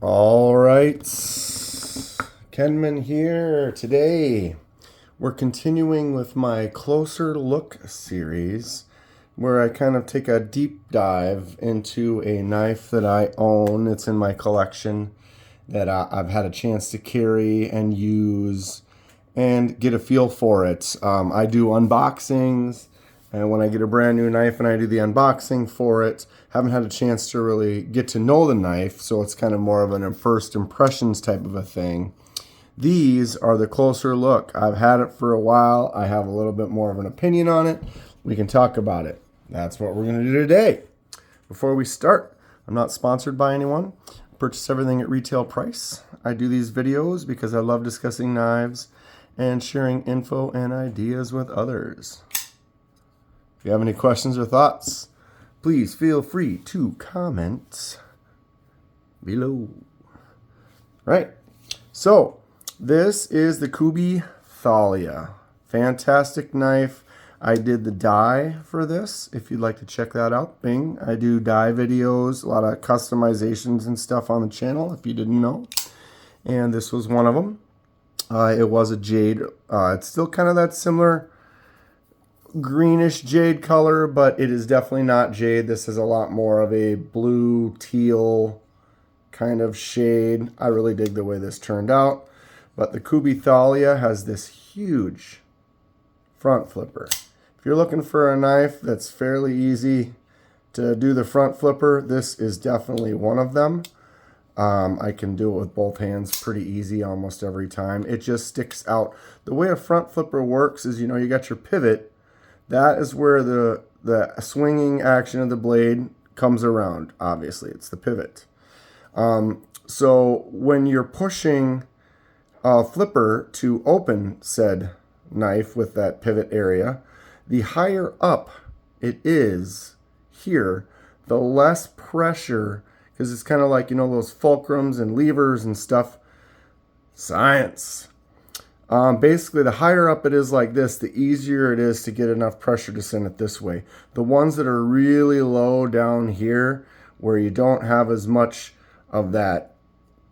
All right, Kenman here. Today we're continuing with my Closer Look series where I kind of take a deep dive into a knife that I own. It's in my collection that I've had a chance to carry and use and get a feel for it. I do unboxings, and when I get a brand new knife and I do the unboxing for it, haven't had a chance to really get to know the knife, so it's kind of more of an first impressions type of a thing. These are the closer look. I've had it for a while. I have a little bit more of an opinion on it. We can talk about it. That's what we're going to do today. Before we start, I'm not sponsored by anyone. I purchase everything at retail price. I do these videos because I love discussing knives and sharing info and ideas with others. If you have any questions or thoughts, please feel free to comment below. Right. So, this is the Kubey Thalia. Fantastic knife. I did the die for this, if you'd like to check that out. Bing. I do die videos, a lot of customizations and stuff on the channel, if you didn't know. And this was one of them. It was a jade. It's still kind of that similar greenish jade color, but it is definitely not jade. This is a lot more of a blue teal kind of shade. I really dig the way this turned out. But the Kubey Thalia has this huge front flipper. If you're looking for a knife that's fairly easy to do the front flipper, this is definitely one of them. I can do it with both hands pretty easy almost every time. It just sticks out. The way a front flipper works is, you got your pivot. That is where the swinging action of the blade comes around. Obviously, it's the pivot. So when you're pushing a flipper to open said knife with that pivot area, the higher up it is here, the less pressure, because it's kind of like, those fulcrums and levers and stuff. Science. Basically, the higher up it is like this, the easier it is to get enough pressure to send it this way. The ones that are really low down here, where you don't have as much of that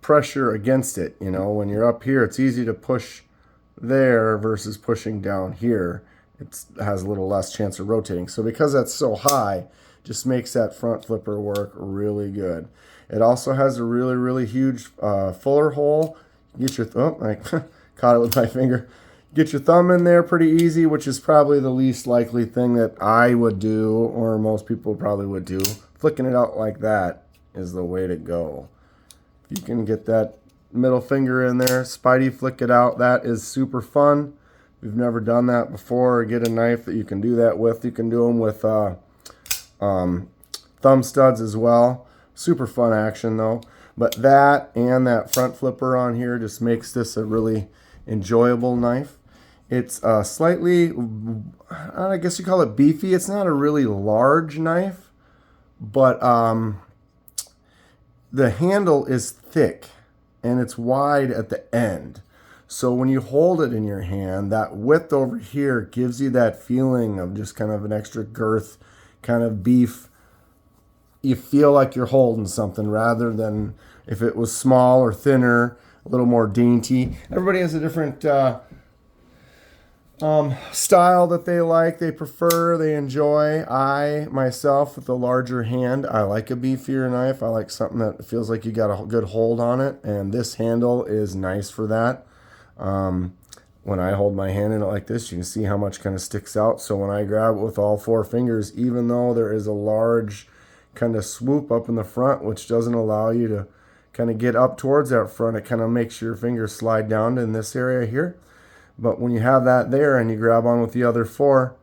pressure against it, when you're up here, it's easy to push there versus pushing down here. It has a little less chance of rotating. So because that's so high, just makes that front flipper work really good. It also has a really, really huge fuller hole. Get your I caught it with my finger. Get your thumb in there pretty easy, which is probably the least likely thing that I would do, or most people probably would do. Flicking it out like that is the way to go. If you can get that middle finger in there, Spidey flick it out, that is super fun. If you've never done that before, or get a knife that you can do that with. You can do them with thumb studs as well. Super fun action though. But that and that front flipper on here just makes this a really enjoyable knife. It's slightly, I guess you call it beefy. It's not a really large knife, but the handle is thick and it's wide at the end. So when you hold it in your hand, that width over here gives you that feeling of just kind of an extra girth, kind of beef. You feel like you're holding something rather than if it was small or thinner, a little more dainty. Everybody has a different style that they like, they prefer, they enjoy. I, myself, with a larger hand, I like a beefier knife. I like something that feels like you got a good hold on it, and this handle is nice for that. When I hold my hand in it like this, you can see how much kind of sticks out. So when I grab it with all four fingers, even though there is a large kind of swoop up in the front, which doesn't allow you to kind of get up towards that front, it kind of makes your fingers slide down in this area here. But when you have that there and you grab on with the other four,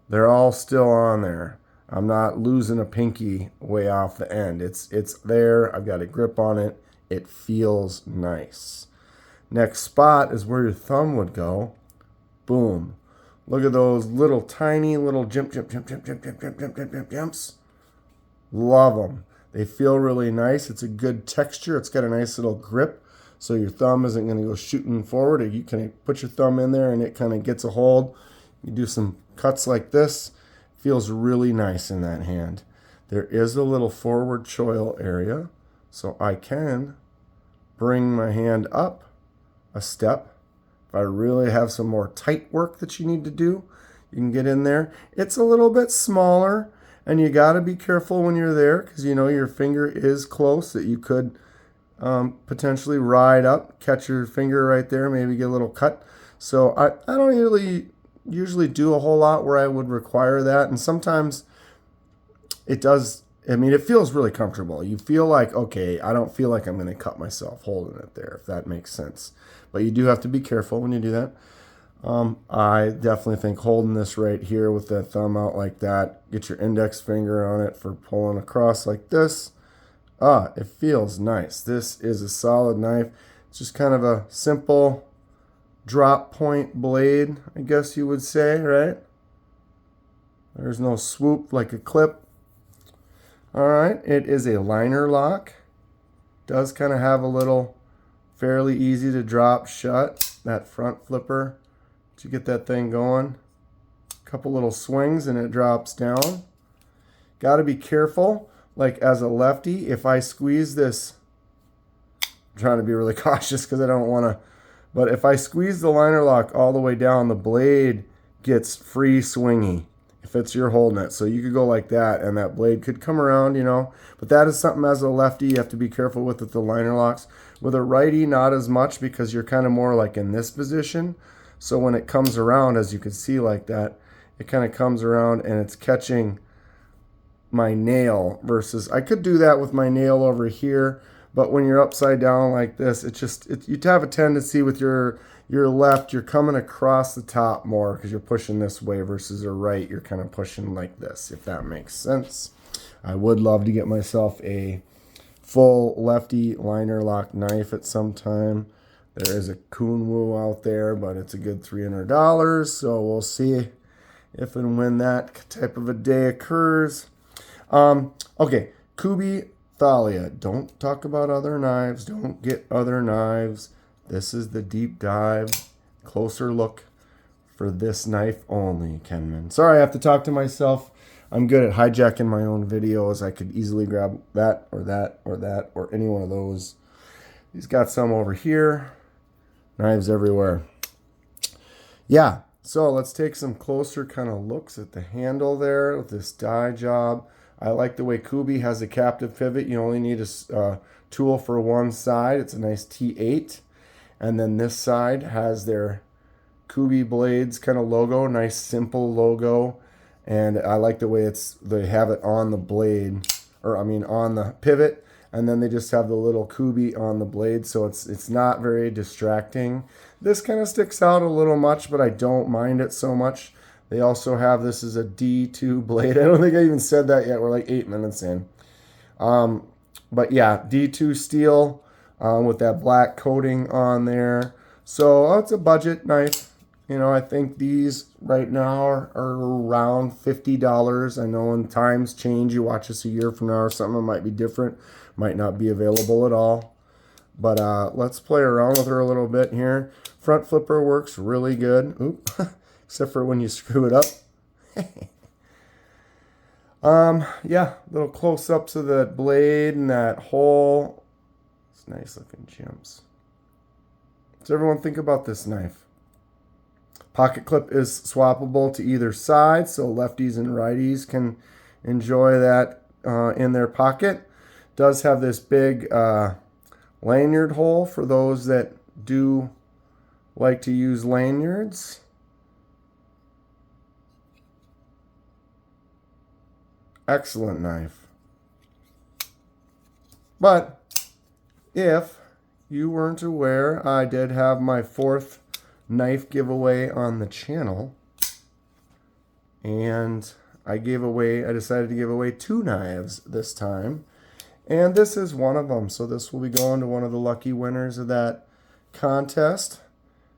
they're all still on there. I'm not losing a pinky way off the end. It's there. I've got a grip on it. It feels nice. Next spot is where your thumb would go. Boom. Look at those little tiny little jumps. Love them. They feel really nice. It's a good texture. It's got a nice little grip. So your thumb isn't going to go shooting forward. You can put your thumb in there and it kind of gets a hold. You do some cuts like this. Feels really nice in that hand. There is a little forward choil area. So I can bring my hand up a step. If I really have some more tight work that you need to do, you can get in there. It's a little bit smaller, and you got to be careful when you're there because you know your finger is close that you could potentially ride up, catch your finger right there, maybe get a little cut. So I don't usually do a whole lot where I would require that, and sometimes it does. I mean, it feels really comfortable. You feel like, okay, I don't feel like I'm going to cut myself holding it there, if that makes sense. But you do have to be careful when you do that. I definitely think holding this right here with that thumb out like that, get your index finger on it for pulling across like this. It feels nice. This is a solid knife. It's just kind of a simple drop point blade, I guess you would say, right? There's no swoop like a clip. All right, it is a liner lock. Does kind of have a little fairly easy to drop shut, that front flipper to get that thing going. A couple little swings and it drops down. Got to be careful, like as a lefty, if I squeeze this, I'm trying to be really cautious because I don't want to, but if I squeeze the liner lock all the way down, the blade gets free swingy. If it's you're holding it. So you could go like that and that blade could come around, you know. But that is something as a lefty you have to be careful with the liner locks. With a righty, not as much because you're kind of more like in this position. So when it comes around, as you can see like that, it kind of comes around and it's catching my nail versus I could do that with my nail over here. But when you're upside down like this, you have a tendency with your left, you're coming across the top more because you're pushing this way versus a right, you're kind of pushing like this, if that makes sense. I would love to get myself a full lefty liner lock knife at some time. There is a Kunwu out there, but it's a good $300, so we'll see if and when that type of a day occurs. Okay, Kubey Thalia. Don't talk about other knives. Don't get other knives. This is the deep dive, closer look for this knife only, Kenman. Sorry, I have to talk to myself. I'm good at hijacking my own videos. I could easily grab that or that or that or any one of those. He's got some over here. Knives everywhere. Yeah, so let's take some closer kind of looks at the handle there with this die job. I like the way Kubey has a captive pivot. You only need a tool for one side. It's a nice T8. And then this side has their Kubey Blades kind of logo, nice simple logo. And I like the way they have it on the blade, on the pivot. And then they just have the little Kubey on the blade, so it's not very distracting. This kind of sticks out a little much, but I don't mind it so much. They also have, this is a D2 blade. I don't think I even said that yet. We're like 8 minutes in. But yeah, D2 steel with that black coating on there. So it's a budget knife. You know, I think these right now are around $50. I know when times change, you watch this a year from now or something, it might be different. Might not be available at all. But let's play around with her a little bit here. Front flipper works really good. Oop. Except for when you screw it up. Yeah, little close-ups of that blade and that hole. It's nice looking gems. So everyone think about this knife. Pocket clip is swappable to either side, so lefties and righties can enjoy that in their pocket. Does have this big lanyard hole for those that do like to use lanyards. Excellent knife. But if you weren't aware, I did have my 4th knife giveaway on the channel. And I decided to give away 2 knives this time. And this is one of them. So this will be going to one of the lucky winners of that contest.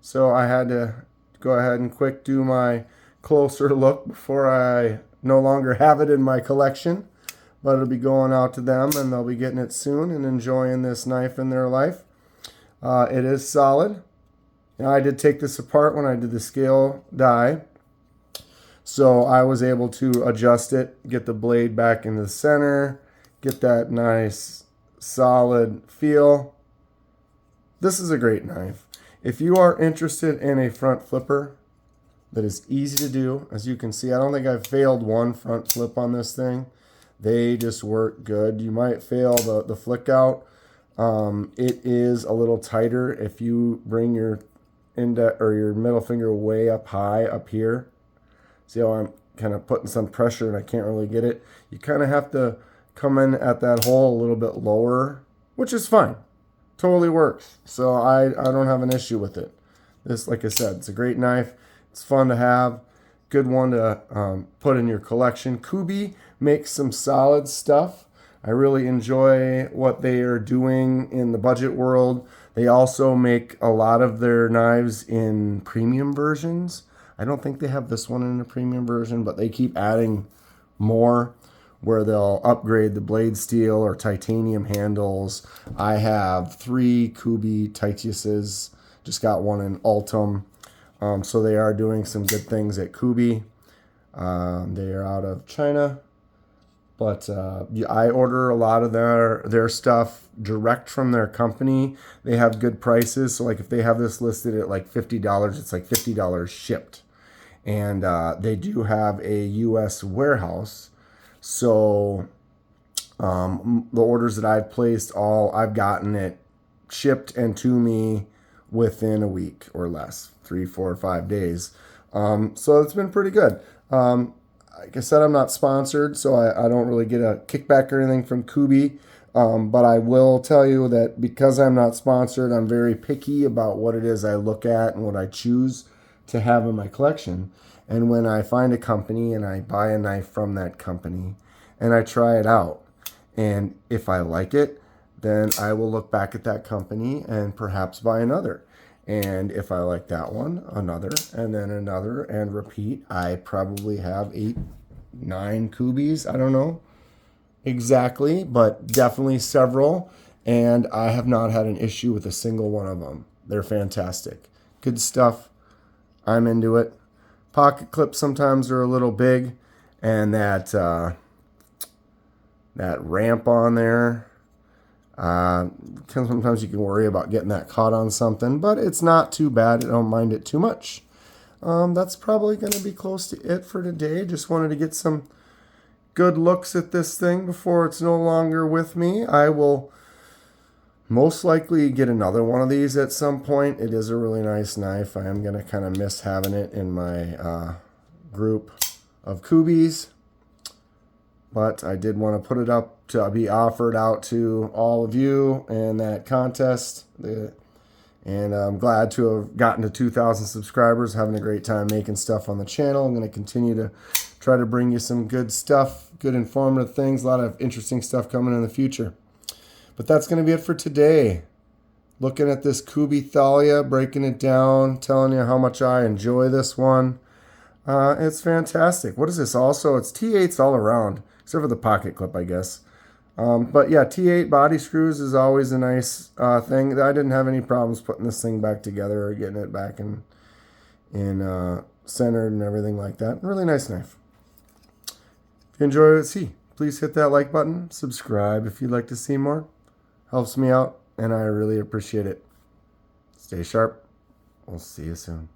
So I had to go ahead and quick do my closer look before I no longer have it in my collection. But it'll be going out to them and they'll be getting it soon and enjoying this knife in their life. It is solid. Now, I did take this apart when I did the scale die. So I was able to adjust it, get the blade back in the center, get that nice solid feel. this is a great knife. If you are interested in a front flipper that is easy to do, as you can see, I don't think I've failed one front flip on this thing. They just work good. You might fail the flick out. It is a little tighter if you bring your index or your middle finger way up high up here. See how I'm kind of putting some pressure and I can't really get it? You kind of have to come in at that hole a little bit lower, which is fine. Totally works. So I don't have an issue with it. This, like I said, it's a great knife. It's fun to have. Good one to put in your collection. Kubey makes some solid stuff. I really enjoy what they are doing in the budget world. They also make a lot of their knives in premium versions. I don't think they have this one in a premium version, but they keep adding more where they'll upgrade the blade steel or titanium handles. I have 3 Kubey Titiuses. Just got one in Ultim. So they are doing some good things at Kubey. They are out of China. But I order a lot of their stuff direct from their company. They have good prices. So like if they have this listed at like $50, it's like $50 shipped. And they do have a U.S. warehouse. So the orders that I've placed, I've gotten it shipped and to me within a week or less, 3, 4, 5 days. So it's been pretty good. Like I said, I'm not sponsored, so I don't really get a kickback or anything from Kubey. But I will tell you that because I'm not sponsored, I'm very picky about what it is I look at and what I choose to have in my collection. And when I find a company and I buy a knife from that company and I try it out, and if I like it, then I will look back at that company and perhaps buy another. And if I like that one, another, and then another, and repeat. I probably have 8, 9 Kubeys. I don't know exactly, but definitely several. And I have not had an issue with a single one of them. They're fantastic. Good stuff. I'm into it. Pocket clips sometimes are a little big, and that ramp on there, sometimes you can worry about getting that caught on something, but it's not too bad. I don't mind it too much. That's probably going to be close to it for today. Just wanted to get some good looks at this thing before it's no longer with me. I will most likely get another one of these at some point. It is a really nice knife. I am going to kind of miss having it in my group of Kubeys. But I did want to put it up to be offered out to all of you in that contest. And I'm glad to have gotten to 2,000 subscribers, having a great time making stuff on the channel. I'm going to continue to try to bring you some good stuff, good informative things, a lot of interesting stuff coming in the future. But that's going to be it for today. Looking at this Kubey Thalia, breaking it down, telling you how much I enjoy this one. It's fantastic. What is this also? It's T8s all around, except for the pocket clip, I guess. But yeah, T8 body screws is always a nice thing. I didn't have any problems putting this thing back together or getting it back in centered and everything like that. Really nice knife. If you enjoy what you see, please hit that like button. Subscribe if you'd like to see more. Helps me out, and I really appreciate it. Stay sharp. We'll see you soon.